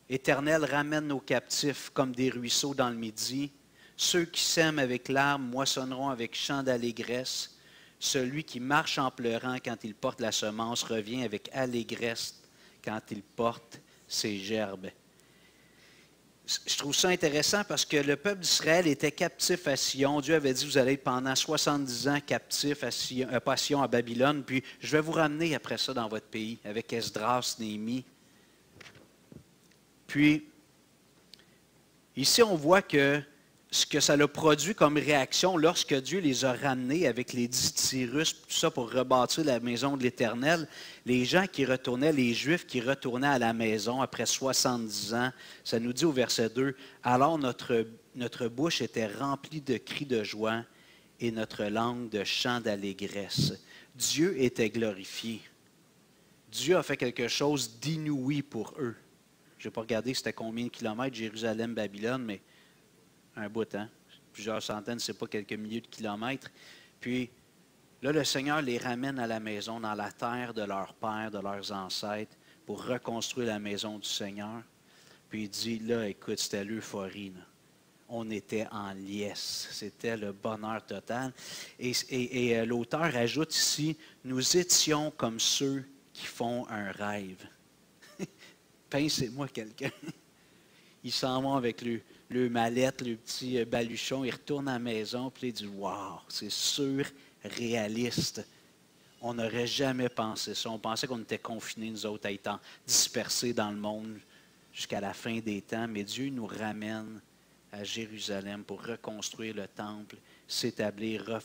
Éternel, ramène nos captifs comme des ruisseaux dans le midi. Ceux qui sèment avec larmes moissonneront avec chants d'allégresse. Celui qui marche en pleurant quand il porte la semence revient avec allégresse quand il porte ses gerbes. Je trouve ça intéressant parce que le peuple d'Israël était captif à Sion. Dieu avait dit, vous allez être pendant 70 ans captifs à Sion, pas à Sion, à Babylone, puis je vais vous ramener après ça dans votre pays, avec Esdras, Néhémie. Puis, ici, on voit que ce que ça a produit comme réaction lorsque Dieu les a ramenés avec les 10 Cyrus, tout ça pour rebâtir la maison de l'Éternel, les gens qui retournaient, les Juifs qui retournaient à la maison après 70 ans, ça nous dit au verset 2, « Alors notre bouche était remplie de cris de joie et notre langue de chants d'allégresse. » Dieu était glorifié. Dieu a fait quelque chose d'inouï pour eux. Je n'ai pas regardé c'était combien de kilomètres, Jérusalem-Babylone, mais un bout de temps, plusieurs centaines, ce n'est pas quelques milliers de kilomètres. Puis là, le Seigneur les ramène à la maison, dans la terre de leurs pères, de leurs ancêtres, pour reconstruire la maison du Seigneur. Puis il dit, là, écoute, c'était l'euphorie. On était en liesse. C'était le bonheur total. Et l'auteur ajoute ici, nous étions comme ceux qui font un rêve. Pincez-moi quelqu'un. Ils s'en vont avec le mallette, le petit baluchon, ils retournent à la maison, puis ils disent « Wow, c'est surréaliste. » On n'aurait jamais pensé ça. On pensait qu'on était confinés, nous autres, à être dispersés dans le monde jusqu'à la fin des temps, mais Dieu nous ramène à Jérusalem pour reconstruire le temple, s'établir,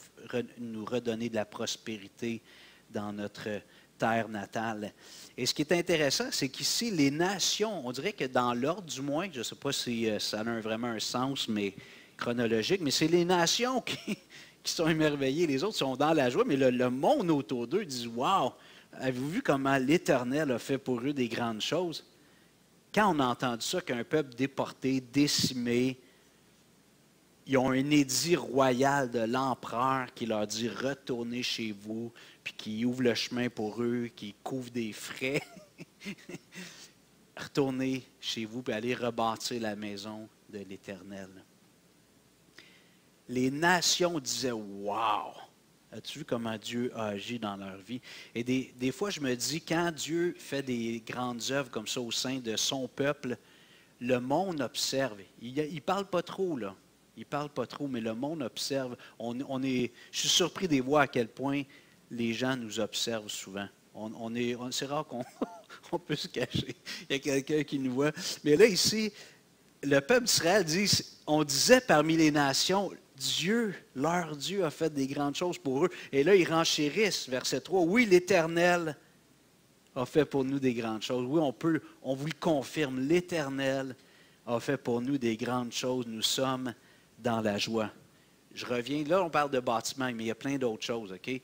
nous redonner de la prospérité dans notre terre natale. Et ce qui est intéressant, c'est qu'ici, les nations, on dirait que dans l'ordre du moins, je ne sais pas si ça a vraiment un sens mais chronologique, mais c'est les nations qui sont émerveillées. Les autres sont dans la joie, mais le monde autour d'eux dit « Wow, avez-vous vu comment l'Éternel a fait pour eux des grandes choses? » Quand on a entendu ça, qu'un peuple déporté, décimé, ils ont un édit royal de l'empereur qui leur dit « Retournez chez vous », puis qui ouvre le chemin pour eux, qui couvre des frais. Retournez chez vous, puis allez rebâtir la maison de l'Éternel. Les nations disaient « Wow! » As-tu vu comment Dieu a agi dans leur vie? Et des fois, je me dis, quand Dieu fait des grandes œuvres comme ça au sein de son peuple, le monde observe. Il ne parle pas trop, là. Il ne parle pas trop, mais le monde observe. Je suis surpris de voir à quel point les gens nous observent souvent. C'est rare qu'on peut se cacher. Il y a quelqu'un qui nous voit. Mais là, ici, le peuple d'Israël dit, on disait parmi les nations, Dieu, leur Dieu a fait des grandes choses pour eux. Et là, ils renchérissent, verset 3. Oui, l'Éternel a fait pour nous des grandes choses. Oui, on vous le confirme. L'Éternel a fait pour nous des grandes choses. Nous sommes dans la joie. Je reviens, là, on parle de bâtiment, mais il y a plein d'autres choses, OK?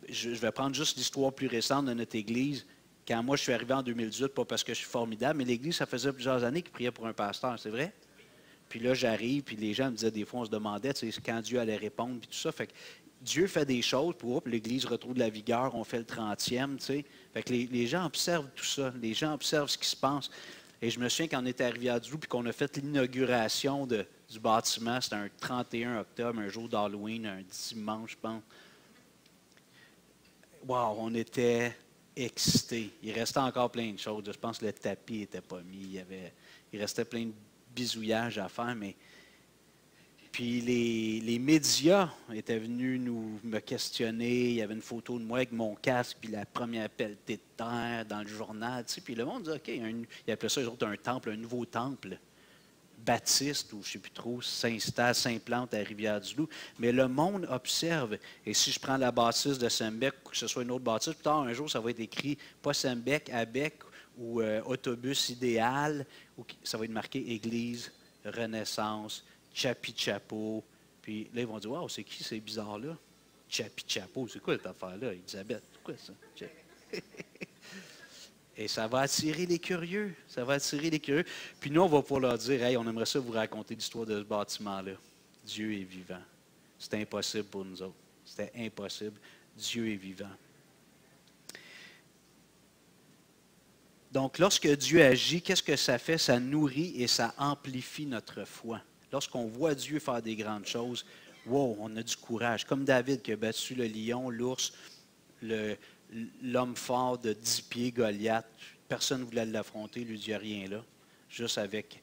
Je vais prendre juste l'histoire plus récente de notre Église. Quand moi, je suis arrivé en 2018, pas parce que je suis formidable, mais l'Église, ça faisait plusieurs années qu'il priait pour un pasteur, c'est vrai? Puis là, j'arrive, puis les gens me disaient, des fois, on se demandait quand Dieu allait répondre, puis tout ça. Fait que Dieu fait des choses pour que l'Église retrouve de la vigueur, on fait le 30e, tu sais. Fait que les gens observent tout ça, les gens observent ce qui se passe. Et je me souviens quand on était arrivé à Dieu, puis qu'on a fait l'inauguration du bâtiment, c'était un 31 octobre, un jour d'Halloween, un dimanche, je pense. Wow, on était excités. Il restait encore plein de choses. Je pense que le tapis n'était pas mis. Il restait plein de bisouillages à faire, mais puis les médias étaient venus me questionner. Il y avait une photo de moi avec mon casque, puis la première pelletée de terre dans le journal. Tu sais, puis le monde disait, OK, il appelait ça les autres un temple, un nouveau temple baptistes, ou je ne sais plus trop, s'installent, s'implantent à Rivière-du-Loup. Mais le monde observe. Et si je prends la bâtisse de Sembec, ou que ce soit une autre bâtisse, plus tard, un jour, ça va être écrit, pas Sembec, Abec, ou autobus idéal, ou ça va être marqué Église, Renaissance, Chapi-Chapeau. Puis là, ils vont dire, waouh, c'est qui ces bizarres-là? Chapi-Chapeau, c'est quoi cette affaire-là? Elisabeth, c'est quoi ça? Et ça va attirer les curieux. Ça va attirer les curieux. Puis nous, on va pouvoir leur dire, hey, on aimerait ça vous raconter l'histoire de ce bâtiment-là. Dieu est vivant. C'était impossible pour nous autres. C'était impossible. Dieu est vivant. Donc, lorsque Dieu agit, qu'est-ce que ça fait? Ça nourrit et ça amplifie notre foi. Lorsqu'on voit Dieu faire des grandes choses, wow, on a du courage. Comme David qui a battu le lion, l'ours, l'homme fort de 10 pieds, Goliath. Personne ne voulait l'affronter, lui dit rien là. Juste avec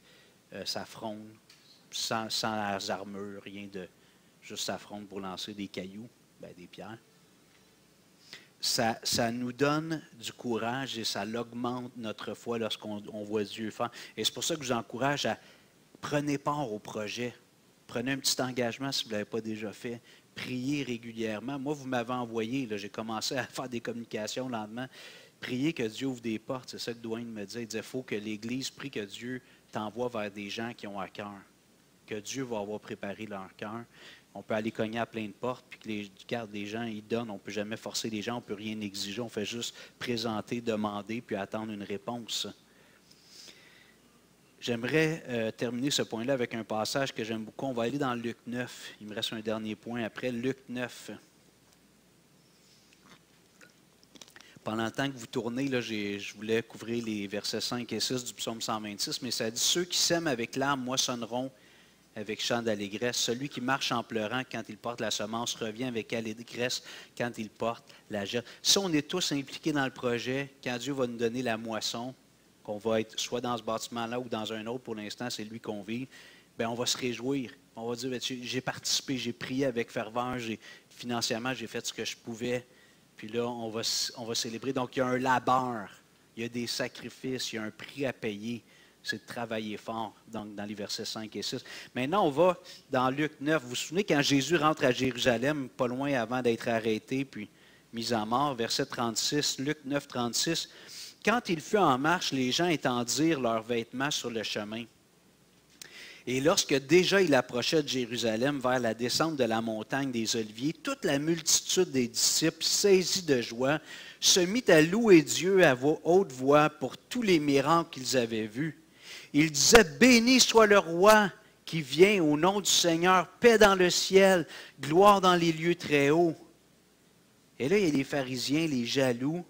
sa fronde, sans armure, rien de... Juste sa fronde pour lancer des cailloux, des pierres. Ça nous donne du courage et ça augmente notre foi lorsqu'on voit Dieu faire. Et c'est pour ça que je vous encourage à prenez part au projet. Prenez un petit engagement si vous ne l'avez pas déjà fait. Priez régulièrement. Moi, vous m'avez envoyé, j'ai commencé à faire des communications le lendemain. Priez que Dieu ouvre des portes. C'est ça que Dwayne me disait. Il disait, il faut que l'Église prie que Dieu t'envoie vers des gens qui ont à cœur. Que Dieu va avoir préparé leur cœur. On peut aller cogner à plein de portes, puis que les gens, ils donnent. On ne peut jamais forcer les gens, on ne peut rien exiger. On fait juste présenter, demander, puis attendre une réponse. J'aimerais terminer ce point-là avec un passage que j'aime beaucoup. On va aller dans Luc 9. Il me reste un dernier point après. Luc 9. Pendant le temps que vous tournez, là, je voulais couvrir les versets 5 et 6 du psaume 126, mais ça dit « Ceux qui sèment avec larmes moissonneront avec chant d'allégresse. Celui qui marche en pleurant quand il porte la semence revient avec allégresse quand il porte la gerbe. » Si on est tous impliqués dans le projet, quand Dieu va nous donner la moisson, qu'on va être soit dans ce bâtiment-là ou dans un autre, pour l'instant, c'est lui qu'on vit, bien, on va se réjouir. On va dire, j'ai participé, j'ai prié avec ferveur, financièrement, j'ai fait ce que je pouvais. Puis là, on va célébrer. Donc, il y a un labeur, il y a des sacrifices, il y a un prix à payer. C'est de travailler fort, donc dans les versets 5 et 6. Maintenant, on va dans Luc 9. Vous vous souvenez quand Jésus rentre à Jérusalem, pas loin avant d'être arrêté, puis mis à mort, verset 36, Luc 9, 36. Quand il fut en marche, les gens étendirent leurs vêtements sur le chemin. Et lorsque déjà il approchait de Jérusalem vers la descente de la montagne des Oliviers, toute la multitude des disciples, saisis de joie, se mit à louer Dieu à haute voix pour tous les miracles qu'ils avaient vus. Ils disaient, « Béni soit le roi qui vient au nom du Seigneur, paix dans le ciel, gloire dans les lieux très hauts. » Et là, il y a les pharisiens, les jaloux,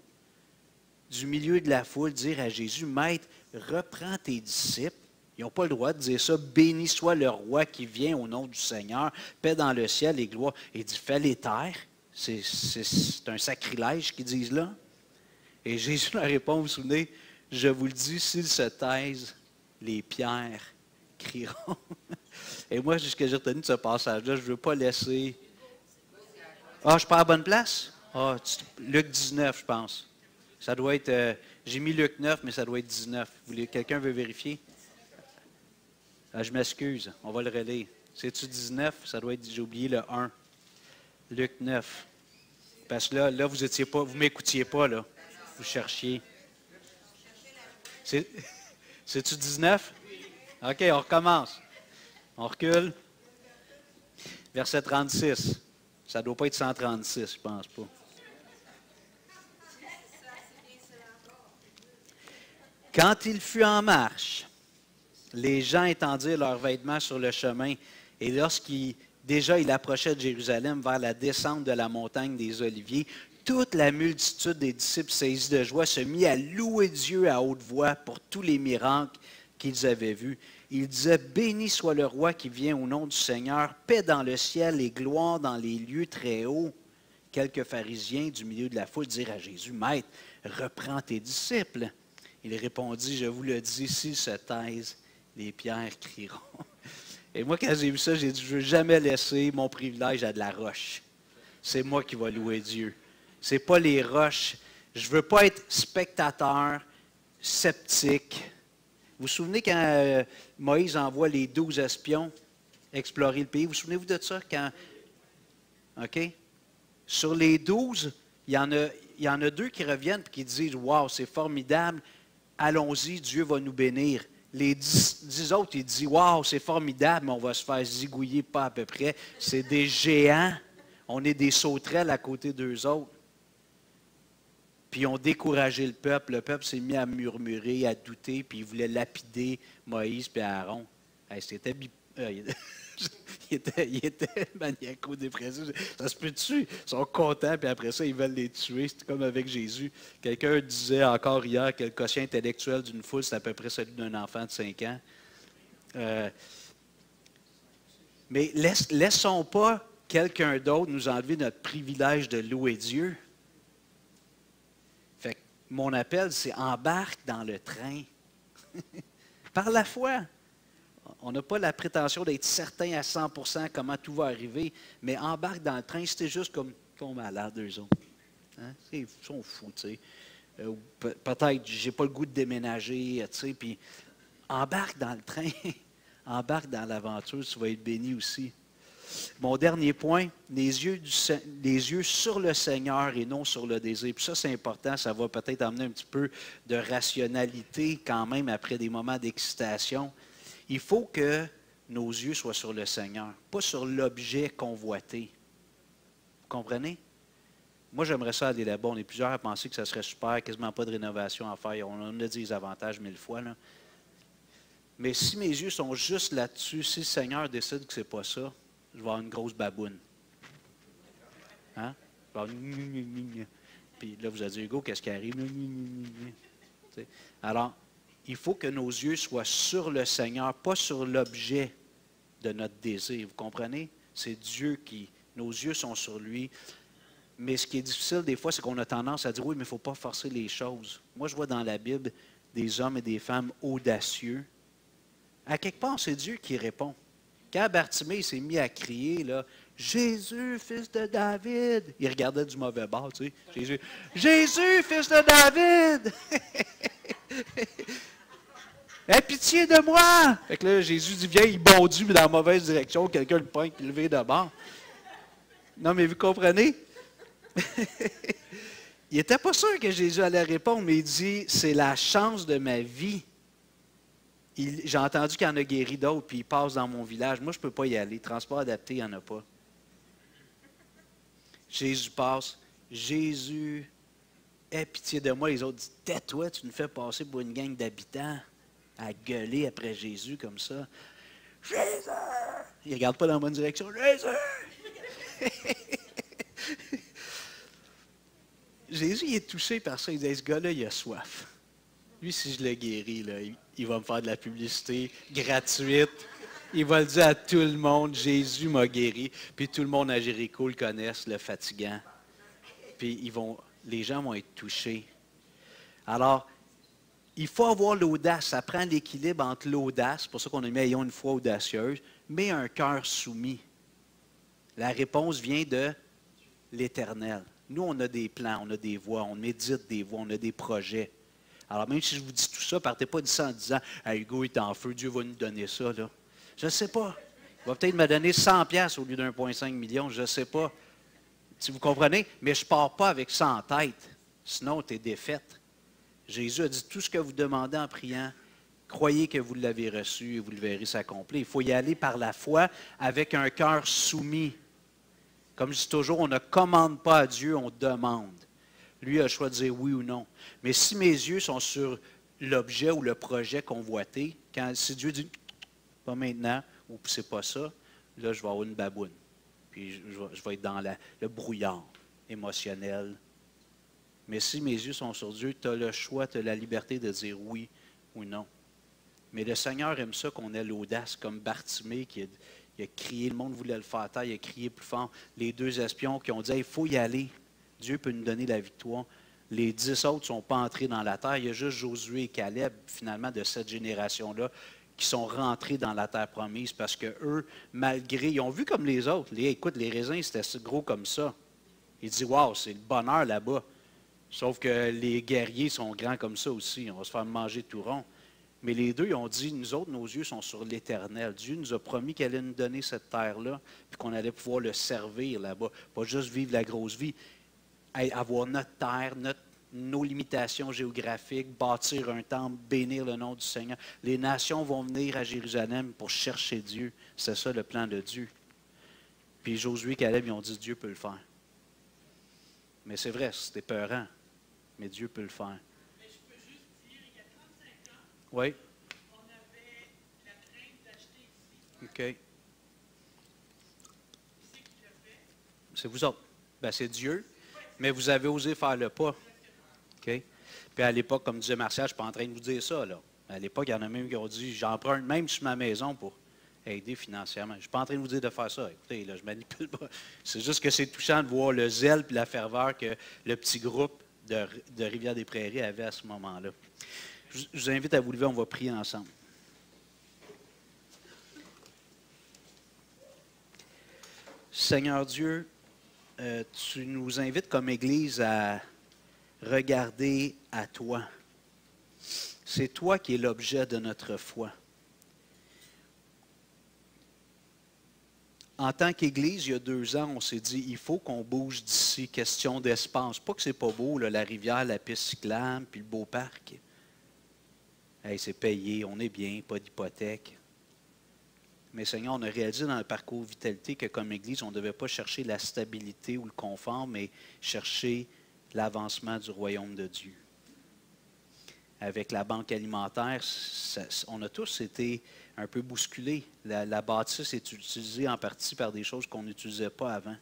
du milieu de la foule, dire à Jésus, « Maître, reprends tes disciples. » Ils n'ont pas le droit de dire ça. « Béni soit le roi qui vient au nom du Seigneur, paix dans le ciel et gloire. » Il dit, « Fais-les taire. » C'est un sacrilège qu'ils disent là. Et Jésus leur répond, vous vous souvenez, « Je vous le dis, s'ils se taisent, les pierres crieront. » Et moi, ce que j'ai retenu de ce passage-là, je ne veux pas laisser... Ah, je suis pas à la bonne place? Ah, Luc 19, je pense. Ça doit être... j'ai mis Luc 9, mais ça doit être 19. Quelqu'un veut vérifier? Ah, je m'excuse, on va le relire. C'est-tu 19? Ça doit être... J'ai oublié le 1. Luc 9. Parce que là vous étiez pas... Vous ne m'écoutiez pas, là. Vous cherchiez. C'est-tu 19? OK, on recommence. On recule. Verset 36. Ça ne doit pas être 136, je ne pense pas. Quand il fut en marche, les gens étendirent leurs vêtements sur le chemin, et déjà il approchait de Jérusalem vers la descente de la montagne des Oliviers, toute la multitude des disciples saisis de joie se mit à louer Dieu à haute voix pour tous les miracles qu'ils avaient vus. Ils disaient, « Béni soit le roi qui vient au nom du Seigneur, paix dans le ciel et gloire dans les lieux très hauts. » Quelques pharisiens du milieu de la foule dirent à Jésus, « Maître, reprends tes disciples. » Il répondit, « Je vous le dis, s'ils se taisent, les pierres crieront. » Et moi, quand j'ai vu ça, j'ai dit, je ne veux jamais laisser mon privilège à de la roche. C'est moi qui vais louer Dieu. Ce n'est pas les roches. Je ne veux pas être spectateur, sceptique. Vous vous souvenez quand Moïse envoie les 12 espions explorer le pays? Vous souvenez-vous de ça? OK? Sur les 12, il y en a 2 qui reviennent et qui disent « Wow, c'est formidable, allons-y, Dieu va nous bénir. » Les 10 autres, ils disent « Wow, c'est formidable, mais on va se faire zigouiller pas à peu près. C'est des géants. On est des sauterelles à côté d'eux autres. » Puis ils ont découragé le peuple. Le peuple s'est mis à murmurer, à douter, puis ils voulaient lapider Moïse et Aaron. Hey, c'était il était maniaco-dépressif. Ça se peut-tu? Ils sont contents, puis après ça, ils veulent les tuer. C'est comme avec Jésus. Quelqu'un disait encore hier que le quotient intellectuel d'une foule, c'est à peu près celui d'un enfant de 5 ans. Mais laissons pas quelqu'un d'autre nous enlever notre privilège de louer Dieu. Fait que mon appel, c'est embarque dans le train. Par la foi. On n'a pas la prétention d'être certain à 100% comment tout va arriver, mais embarque dans le train, c'était juste comme malade, eux autres. Hein? Ils sont fous, tu sais. Peut-être, j'ai pas le goût de déménager, tu sais, puis embarque dans le train, embarque dans l'aventure, tu vas être béni aussi. Mon dernier point, les yeux sur le Seigneur et non sur le désir. Puis ça, c'est important, ça va peut-être amener un petit peu de rationalité quand même après des moments d'excitation. Il faut que nos yeux soient sur le Seigneur, pas sur l'objet convoité. Vous comprenez? Moi, j'aimerais ça aller là-bas. On est plusieurs à penser que ça serait super, quasiment pas de rénovation à faire. On en a dit les avantages 1000 fois, là. Mais si mes yeux sont juste là-dessus, si le Seigneur décide que c'est pas ça, je vais avoir une grosse baboune. Hein? Je vais avoir une... Puis là, vous allez dire, Hugo, qu'est-ce qui arrive? Alors, il faut que nos yeux soient sur le Seigneur, pas sur l'objet de notre désir. Vous comprenez? C'est Dieu qui... Nos yeux sont sur lui. Mais ce qui est difficile des fois, c'est qu'on a tendance à dire, oui, mais il ne faut pas forcer les choses. Moi, je vois dans la Bible des hommes et des femmes audacieux. À quelque part, c'est Dieu qui répond. Quand Bartimée s'est mis à crier, là, « Jésus, fils de David! » Il regardait du mauvais bord, tu sais. Jésus, « Jésus, fils de David! » Aie pitié de moi! Fait que là, Jésus dit, viens, il bondit dans la mauvaise direction, quelqu'un le pointe et le levé de bord. Non, mais vous comprenez? Il n'était pas sûr que Jésus allait répondre, mais il dit, c'est la chance de ma vie. J'ai entendu qu'il y en a guéri d'autres, puis il passe dans mon village. Moi, je ne peux pas y aller. Transport adapté, il n'y en a pas. Jésus passe. Jésus, aie pitié de moi. Les autres disent, tais-toi, tu nous fais passer pour une gang d'habitants à gueuler après Jésus comme ça. Jésus! Il ne regarde pas dans la bonne direction. Jésus! Jésus, il est touché par ça. Il dit, ce gars-là, il a soif. Lui, si je le guéris, là, il va me faire de la publicité gratuite. Il va le dire à tout le monde, Jésus m'a guéri. Puis tout le monde à Jéricho le connaissent, le fatigant. Puis les gens vont être touchés. Alors, il faut avoir l'audace. Ça prend l'équilibre entre l'audace, c'est pour ça qu'on a mis ayons une foi audacieuse, mais un cœur soumis. La réponse vient de l'Éternel. Nous, on a des plans, on a des voies, on médite des voies, on a des projets. Alors, même si je vous dis tout ça, partez pas de ça en disant « Hey, Hugo est en feu, Dieu va nous donner ça. » là. Je ne sais pas. Il va peut-être me donner 100$ au lieu d'1,5 million, je ne sais pas. Si vous comprenez, mais je ne pars pas avec ça en tête. Sinon, tu es défaite. Jésus a dit « Tout ce que vous demandez en priant, croyez que vous l'avez reçu et vous le verrez s'accomplir. » Il faut y aller par la foi avec un cœur soumis. Comme je dis toujours, on ne commande pas à Dieu, on demande. Lui a le choix de dire oui ou non. Mais si mes yeux sont sur l'objet ou le projet convoité, si Dieu dit pas maintenant ou c'est pas ça, là je vais avoir une baboune. Puis je vais être dans le brouillard émotionnel. Mais si mes yeux sont sur Dieu, tu as le choix, tu as la liberté de dire oui ou non. Mais le Seigneur aime ça qu'on ait l'audace, comme Bartimée qui a crié, le monde voulait le faire taire, il a crié plus fort. Les 2 espions qui ont dit, il faut y aller. Dieu peut nous donner la victoire. Les 10 autres ne sont pas entrés dans la terre. Il y a juste Josué et Caleb, finalement, de cette génération-là, qui sont rentrés dans la terre promise parce qu'eux, malgré, ils ont vu comme les autres. Écoute, les raisins, c'était gros comme ça. Ils disent, waouh, c'est le bonheur là-bas. Sauf que les guerriers sont grands comme ça aussi. On va se faire manger tout rond. Mais les deux, ils ont dit, nous autres, nos yeux sont sur l'Éternel. Dieu nous a promis qu'il allait nous donner cette terre-là, puis qu'on allait pouvoir le servir là-bas. Pas juste vivre la grosse vie, avoir notre terre, nos limitations géographiques, bâtir un temple, bénir le nom du Seigneur. Les nations vont venir à Jérusalem pour chercher Dieu. C'est ça le plan de Dieu. Puis Josué et Caleb, ils ont dit, Dieu peut le faire. Mais c'est vrai, c'était peurant, mais Dieu peut le faire. Mais je peux juste dire, il y a 35 ans, Oui, on avait la crainte d'acheter ici. OK. Qui c'est qui l'a fait? C'est vous autres. Ben, c'est Dieu, mais vous avez osé faire le pas. OK? Puis à l'époque, comme disait Martial, je ne suis pas en train de vous dire ça, là. À l'époque, il y en a même qui ont dit, j'emprunte même sur ma maison pour aider financièrement. Je ne suis pas en train de vous dire de faire ça. Écoutez, là, je ne manipule pas. C'est juste que c'est touchant de voir le zèle et la ferveur que le petit groupe de Rivière-des-Prairies avait à ce moment-là. Je vous invite à vous lever, on va prier ensemble. Seigneur Dieu, tu nous invites comme Église à regarder à toi. C'est toi qui es l'objet de notre foi. En tant qu'Église, il y a 2 ans, on s'est dit, il faut qu'on bouge d'ici, question d'espace. Pas que c'est pas beau, là, la rivière, la piste cyclable, puis le beau parc. Hey, c'est payé, on est bien, pas d'hypothèque. Mais Seigneur, on a réalisé dans le parcours Vitalité que comme Église, on ne devait pas chercher la stabilité ou le confort, mais chercher l'avancement du royaume de Dieu. Avec la banque alimentaire, on a tous été un peu bousculés. La bâtisse est utilisée en partie par des choses qu'on n'utilisait pas avant.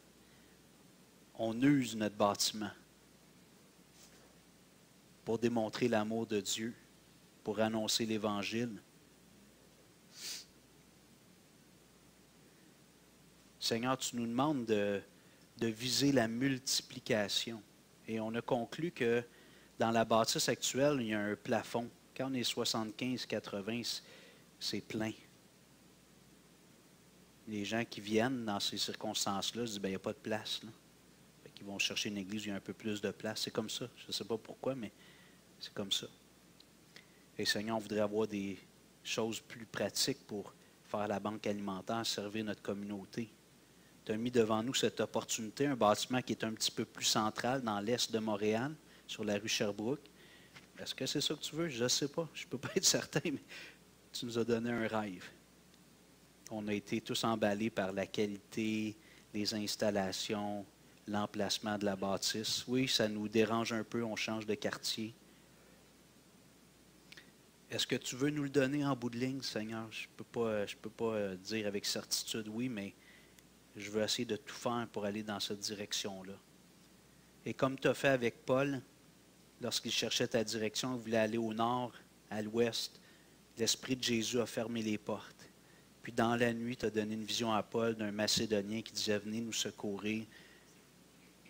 On use notre bâtiment pour démontrer l'amour de Dieu, pour annoncer l'Évangile. Seigneur, tu nous demandes de viser la multiplication. Et on a conclu que dans la bâtisse actuelle, il y a un plafond. Quand on est 75, 80, c'est plein. Les gens qui viennent dans ces circonstances-là se disent, bien, il n'y a pas de place. Ils vont chercher une église où il y a un peu plus de place. C'est comme ça. Je ne sais pas pourquoi, mais c'est comme ça. Et Seigneur, on voudrait avoir des choses plus pratiques pour faire la banque alimentaire, servir notre communauté. Tu as mis devant nous cette opportunité, un bâtiment qui est un petit peu plus central dans l'est de Montréal, sur la rue Sherbrooke. Est-ce que c'est ça que tu veux? Je ne sais pas. Je ne peux pas être certain, mais tu nous as donné un rêve. On a été tous emballés par la qualité, les installations, l'emplacement de la bâtisse. Oui, ça nous dérange un peu, on change de quartier. Est-ce que tu veux nous le donner en bout de ligne, Seigneur? Je ne peux pas dire avec certitude oui, mais je veux essayer de tout faire pour aller dans cette direction-là. Et comme tu as fait avec Paul, lorsqu'il cherchait ta direction, il voulait aller au nord, à l'ouest, l'Esprit de Jésus a fermé les portes. Puis dans la nuit, tu as donné une vision à Paul d'un Macédonien qui disait, venez nous secourir.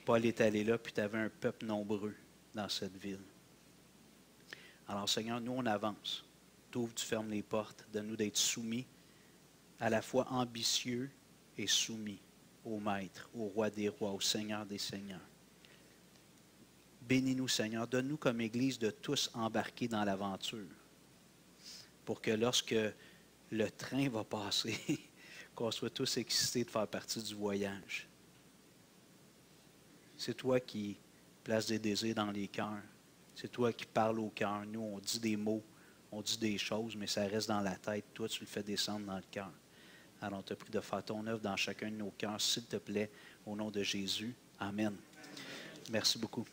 Paul est allé là, puis tu avais un peuple nombreux dans cette ville. Alors Seigneur, nous on avance. Tu ouvres, tu fermes les portes. Donne-nous d'être soumis, à la fois ambitieux et soumis au Maître, au Roi des rois, au Seigneur des seigneurs. Bénis-nous, Seigneur. Donne-nous comme Église de tous embarquer dans l'aventure pour que lorsque le train va passer, qu'on soit tous excités de faire partie du voyage. C'est toi qui places des désirs dans les cœurs. C'est toi qui parles au cœur. Nous, on dit des mots, on dit des choses, mais ça reste dans la tête. Toi, tu le fais descendre dans le cœur. Alors, on te prie de faire ton œuvre dans chacun de nos cœurs, s'il te plaît, au nom de Jésus. Amen. Merci beaucoup.